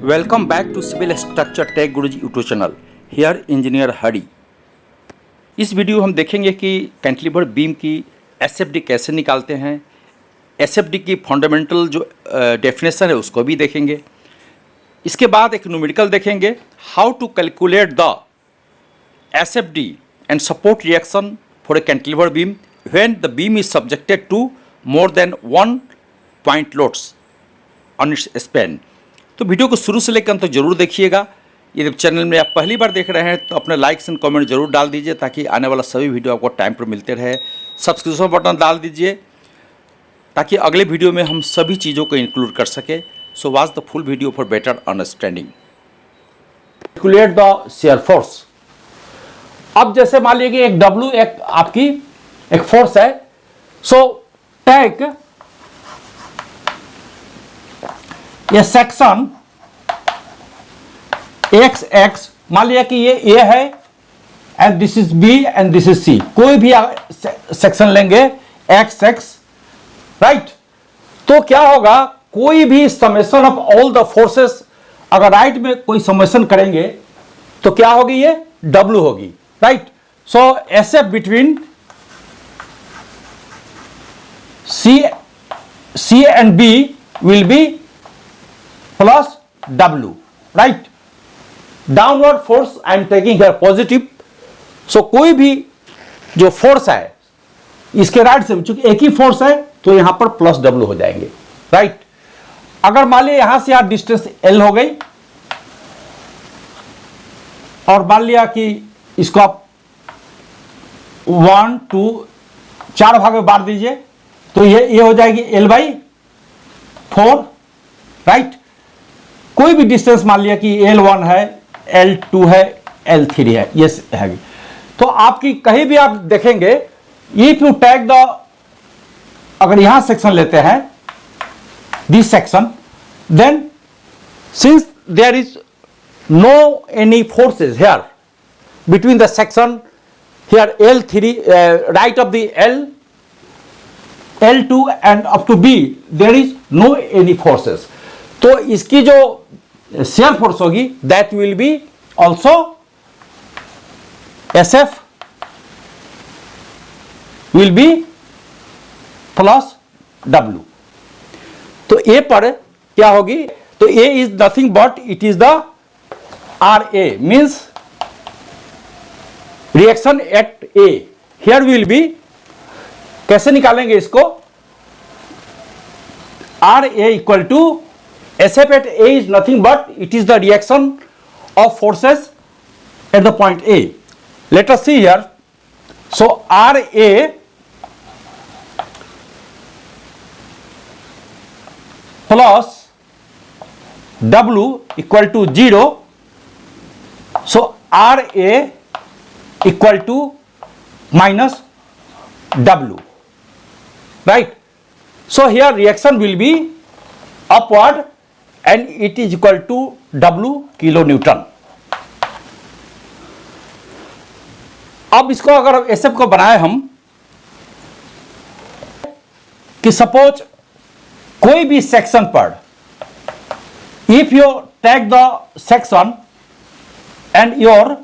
Welcome back to Civil Structure Tech Guruji YouTube चैनल। Here engineer Hari. इस video हम देखेंगे कि कैंटिलीवर बीम की एसएफडी कैसे निकालते हैं। एसएफडी की फंडामेंटल जो डेफिनेशन है उसको भी देखेंगे। इसके बाद एक न्यूमेरिकल देखेंगे, how to calculate the SFD and support reaction for a cantilever beam when the beam is subjected to more than 1 point loads on its span. तो वीडियो को शुरू से लेकर अंत तक जरूर देखिएगा। यदि चैनल में आप पहली बार देख रहे हैं तो अपने लाइक्स एंड कमेंट जरूर डाल दीजिए ताकि आने वाला सभी वीडियो आपको टाइम पर मिलते रहे। सब्सक्रिप्शन बटन डाल दीजिए ताकि अगले वीडियो में हम सभी चीज़ों को इंक्लूड कर सके। So watch the full video for better understanding. Calculate the shear force. अब जैसे मान लीजिए कि एक W एक आपकी एक फोर्स है। सो टेक ये सेक्शन x मान लिया कि ये A है and this is B and this is C। कोई भी सेक्शन लेंगे x राइट। तो क्या होगा, कोई भी summation of all the forces अगर राइट में कोई समेशन करेंगे तो क्या होगी, ये W होगी right. So SF between C and B will be plus W, right? Downward force I am taking here positive. So कोई भी जो फोर्स है इसके राइट से, चूंकि एक ही फोर्स है तो यहां पर प्लस W हो जाएंगे राइट। अगर मान लिया यहां से यहां डिस्टेंस L हो गई और मान लिया कि इसको आप 1 2 4 भाग में बांट दीजिए तो ये हो जाएगी L/4 राइट। कोई भी डिस्टेंस मान लिया कि L1 है, L2 है, L3 है, ये है। तो आपकी कहीं भी आप देखेंगे, इफ यू टेक द, अगर यहां सेक्शन लेते हैं this section, then since there is no any forces here between the section here L3 right of the L2 and up to B there is no any forces. तो इसकी जो shear force होगी that will be also SF will be plus W। तो A पर क्या होगी, तो A is nothing but it is the RA means reaction at A। Here will be, कैसे निकालेंगे इसको, RA equal to SF at A is nothing but it is the reaction of forces at the point A. Let us see here. So RA plus W equal to 0. So RA equal to minus W. Right? So here reaction will be upward and it is equal to W kilo Newton. अब इसको अगर SF को बनाए हम कि suppose कोई भी section पर if you take the section and your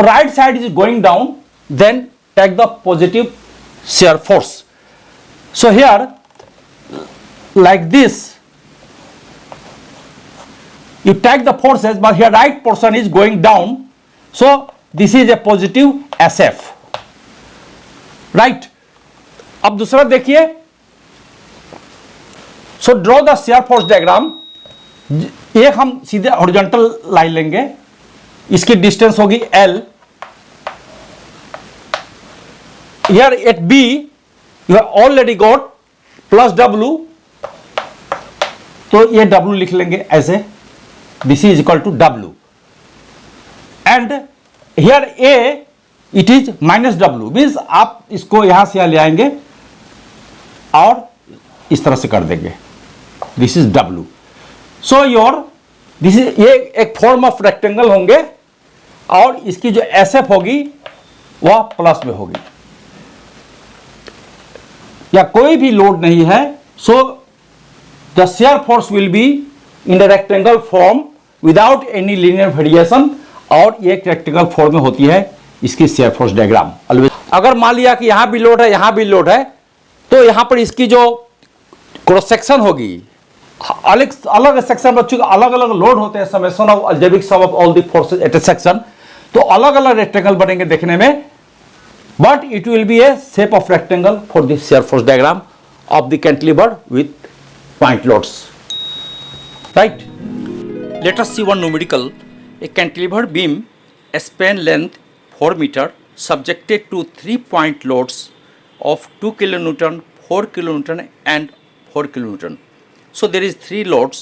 right side is going down, then take the positive shear force. So here like this you take the forces but here right portion is going down, so this is a positive SF right। अब दूसरा देखिए, so draw the shear force diagram। एक हम सीधे horizontal line लेंगे, इसकी distance होगी L। here at B you have already got plus W, तो ये W लिख लेंगे ऐसे, this is equal to W and here A it is minus W means आप इसको यहां से यहां ले आएंगे और इस तरह से कर देंगे, this is W। so your this is, ये एक फॉर्म ऑफ रेक्टेंगल होंगे और इसकी जो SF होगी वह प्लस में होगी, या कोई भी लोड नहीं है। सो the shear force will be in the rectangle form without any linear variation, और ये एक रेक्टेंगल फॉर्म में होती है इसकी शेयर फोर्स डायग्राम। अगर मान लिया कि यहां भी लोड है, यहां भी लोड है, तो यहां पर इसकी जो क्रॉस सेक्शन होगी, अलग अलग सेक्शन में चूंकि अलग अलग लोड होते हैं, summation of algebraic sum of all the forces at a section, तो अलग अलग रेक्टेंगल बनेंगे देखने में, but it will be a shape of rectangle for the shear force diagram of the cantilever with point loads, right. Let us see one numerical. A cantilever beam, a span length 4 meter, subjected to 3 point loads of 2 kilonewton, 4 kilonewton and 4 kilonewton. So there is 3 loads.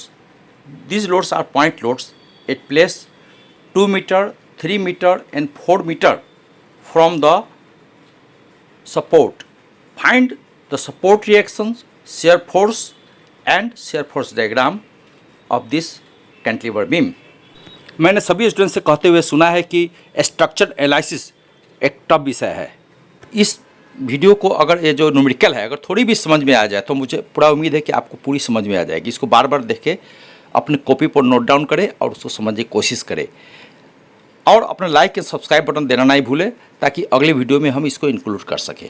These loads are point loads at place 2 meter, 3 meter and 4 meter from the support. Find the support reactions, shear force and shear force diagram of this cantilever beam. मैंने सभी student से कहते हुए सुना है कि structure analysis एक tough विषय है। इस वीडियो को अगर ये जो न्यूमेरिकल है अगर थोड़ी भी समझ में आ जाए तो मुझे पूरा उम्मीद है कि आपको पूरी समझ में आ जाएगी। इसको बार बार देखें, अपने कॉपी पर नोट डाउन करें और उसको समझने की कोशिश करें, और अपना लाइक एंड सब्सक्राइब बटन देना नहीं भूलें ताकि अगले वीडियो में हम इसको इंक्लूड कर सकें।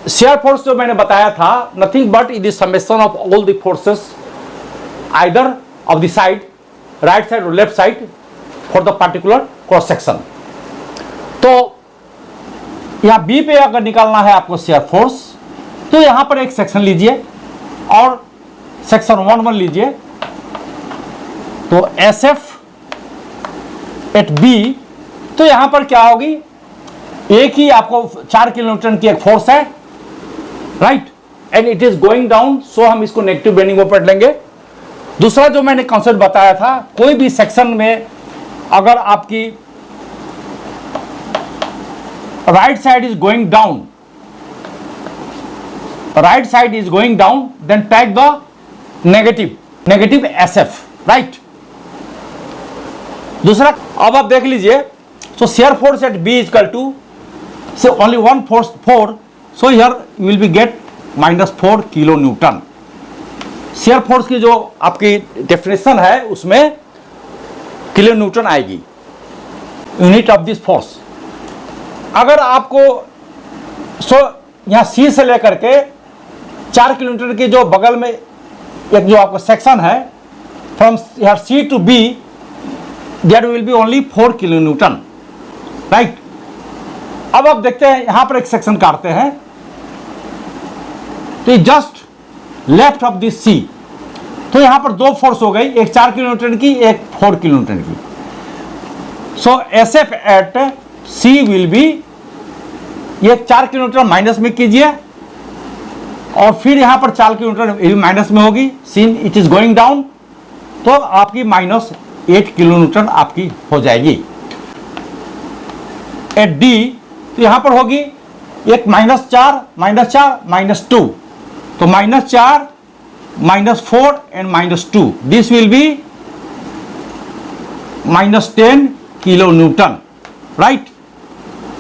शेयर फोर्स जो मैंने बताया था, nothing but it is summation of all the forces either of the side, right side और left side for the particular cross section. तो यहां बी पे अगर निकालना है आपको शेयर फोर्स, तो यहां पर एक सेक्शन लीजिए और सेक्शन 1 लीजिए, तो एस एफ एट बी, तो यहां पर क्या होगी, एक ही आपको 4 किलोन्यूटन की एक फोर्स है, right, and it is going down, so हम इसको नेगेटिव बेंडिंग मोमेंट लेंगे। दूसरा जो मैंने कॉन्सेप्ट बताया था, कोई भी सेक्शन में अगर आपकी right side is going down, right side is going down, then take the negative S F, right. दूसरा अब आप देख लीजिए, so shear force at B is equal to say only one force 4, so here you will be get -4 kilo newton. Shear force की जो आपकी definition है उसमें किलो न्यूटन आएगी, यूनिट ऑफ दिस फोर्स। अगर आपको यहाँ सी से लेकर के 4 किलोमीटर की जो बगल में एक जो आपका सेक्शन है, फ्रॉम यहाँ C to B, there will be only 4 kilo newton, right. अब आप देखते हैं यहां पर एक सेक्शन काटते हैं, तो जस्ट लेफ्ट ऑफ दिस सी, तो यहां पर 2 फोर्स हो गई, एक 4 किलोमीटर की, एक 4 किलोमीटर की। So S F at C will be, ये 4 किलोमीटर माइनस में कीजिए और फिर यहां पर 4 किलोमीटर माइनस में होगी, seen it is going down, तो आपकी -8 किलो न्यूटन आपकी हो जाएगी। एट डी, तो यहां पर होगी एक -4 -2, तो -4 -4 and -2, this will be -10 kilo newton, right.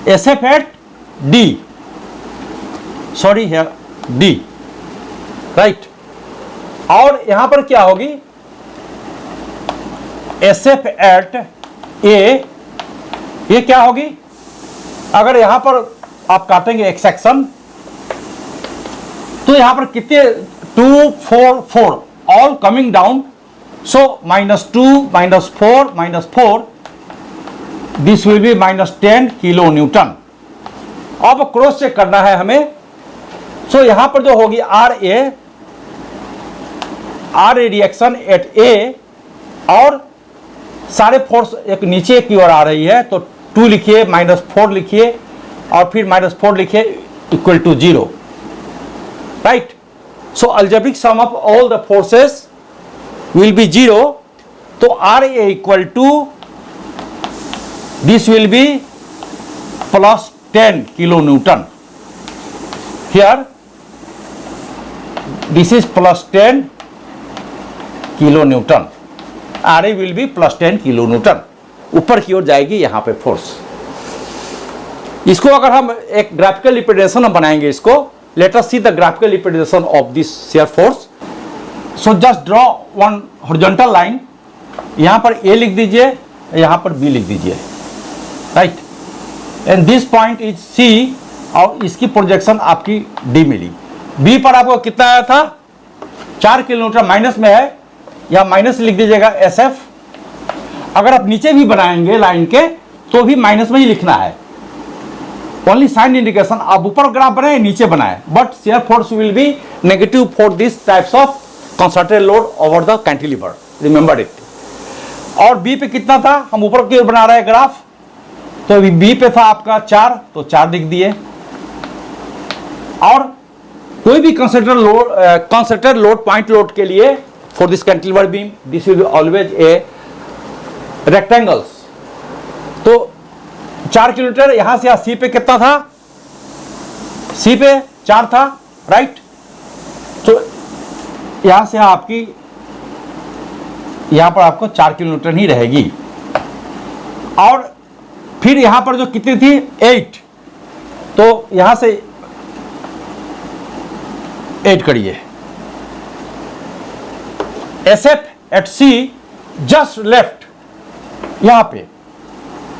S F at D, sorry here D, right. और यहां पर क्या होगी, एस एफ एट ए, ये क्या होगी, अगर यहां पर आप काटेंगे एक सेक्शन, तो यहां पर कितने 2 4 4 all coming down, so -2 -4 -4, this will be -10 kilo Newton. अब क्रॉस चेक करना है हमें, सो यहां पर जो होगी आर ए रिएक्शन एट ए, और सारे फोर्स एक नीचे की ओर आ रही है, तो 2 लिखिए, -4 लिखिए और फिर -4 लिखिए, equal to 0, right. So algebraic sum of all the forces will be 0, तो R A equal to this will be +10 kilo newton. Here this is +10 kilo newton, R A will be +10 kilo newton, ऊपर की ओर जाएगी यहां पे force. इसको अगर हम एक ग्राफिकल रिप्रेजेंटेशन हम बनाएंगे, इसको late us see the graphical representation of this shear force. So just draw one horizontal line, यहाँ पर ए लिख दीजिए, यहाँ पर बी लिख दीजिए, right, and this point is C, और इसकी प्रोजेक्शन आपकी डी मिली। बी पर आपको कितना आया था, 4 किलोमीटर, माइनस में है, या माइनस लिख दीजिएगा एस एफ। अगर आप नीचे भी बनाएंगे लाइन के तो भी माइनस में ही लिखना है, ओनली साइन इंडिकेशन। आप ऊपर ग्राफ बनाए नीचे बनाए, but shear force will be negative for this types of concentrated load over the cantilever, remember it. और बी पे कितना था, हम ऊपर की ओर बना रहे हैं ग्राफ, तो बी पे था आपका 4, तो 4 लिख दिए। और कोई भी कंसंट्रेटेड लोड पॉइंट लोड के लिए for this cantilever beam this will be always a rectangles. तो 4 किलोमीटर, यहां से सी पे कितना था, सी पे 4 था, राइट। तो यहां से आपकी, यहां पर आपको 4 किलोमीटर ही रहेगी। और फिर यहां पर जो कितनी थी 8, तो यहां से 8 करिए। S F at C just left, यहां पे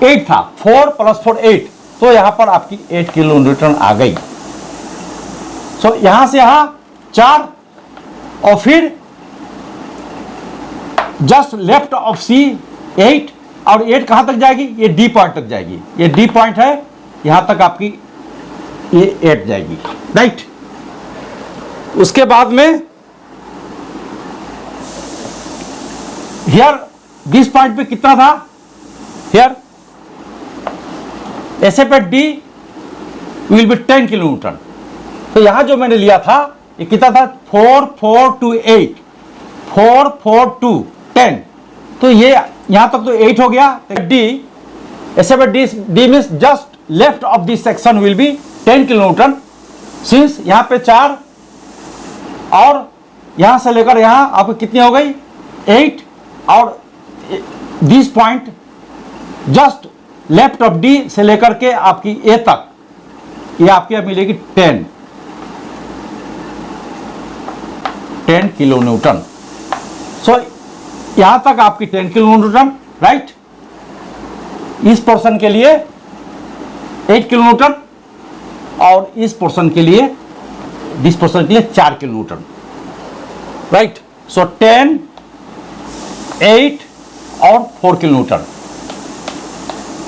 8 था, 4 + 4 8, तो यहां पर आपकी 8 किलो न्यूटन आ गई। सो यहां से यहां 4, और फिर जस्ट लेफ्ट ऑफ सी 8, और 8 कहां तक जाएगी, ये डी पॉइंट तक जाएगी, ये डी पॉइंट है, यहां तक आपकी ये 8 जाएगी, राइट। उसके बाद में हियर दिस पॉइंट पे कितना था, here S F at D will be 10 kilo newton. तो यहां जो मैंने लिया था ये कितना था, 4 4 2 8, 4 4 2 10, तो ये यहां तक तो 8 हो गया। D S F at D means just left of this section will be 10 kilo newton, since यहां पे 4, और यहां से लेकर यहां आपको कितनी हो गई 8, और this point just left of D से लेकर के आपकी ए तक, ये आपकी अब मिलेगी 10 किलो न्यूटन। सो यहां तक आपकी 10 किलो न्यूटन, राइट। इस पोर्शन के लिए 8 किलो न्यूटन, और इस पोर्शन के लिए, दिस पोर्शन के लिए 4 किलो न्यूटन, राइट। सो 10, 8 और 4 kilo Newton.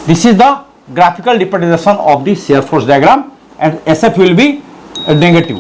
This is the graphical representation of the shear force diagram, and SF will be negative.